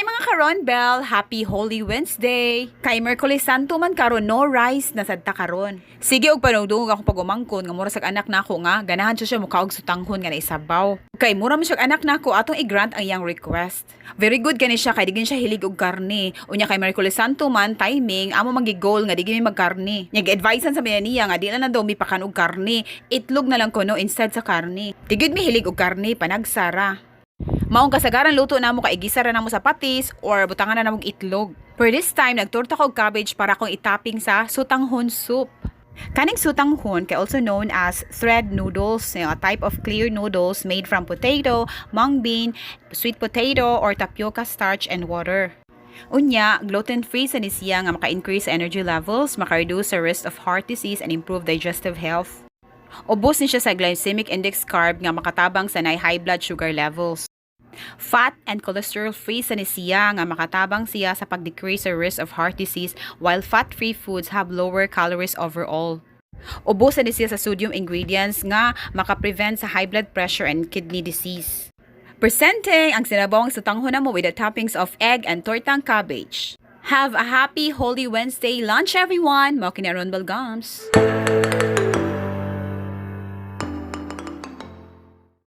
Hi mga ka-Ronbel! Happy Holy Wednesday! Kay Merkulis Santo man karon no rice na sadta karon. Sige og panugdungog ako pagumangkon nga mura sag anak nako nga ganahan siya muka og sutanghon nga naisabaw. Kay mura man siya anak nako atong i-grant ang iyang request. Very good kani siya kay digin siya hilig og karne. Unya kay Merkulis Santo man timing amo magi-goal nga digin mi magkarne. Nya gi-advisean sa niya nga di na daw mi pakan og karne. Itlog na lang kuno instead sa karne. Digid mi hilig og karne panagsara. Maong kasagaran luto na mo kaigisara na mo sa patis or butangan na namog itlog. For this time, nagtorta ko og cabbage para kong itopping sa Sotanghon soup. Kaning Sotanghon kay also known as thread noodles, a type of clear noodles made from potato, mung bean, sweet potato, or tapioca starch and water. Unya, gluten-free sa siya nga maka-increase energy levels, maka-reduce the risk of heart disease and improve digestive health. Ubos ni siya sa glycemic index carb nga makatabang sa high blood sugar levels. Fat and cholesterol-free sa siya nga makatabang siya sa pag-decrease the risk of heart disease while fat-free foods have lower calories overall. Ubos ni siya sa sodium ingredients nga maka-prevent sa high blood pressure and kidney disease. Presenting ang sinabawang Sotanghon na mo with the toppings of egg and tortang cabbage. Have a happy Holy Wednesday lunch everyone! Mao kini Ronbel Gums.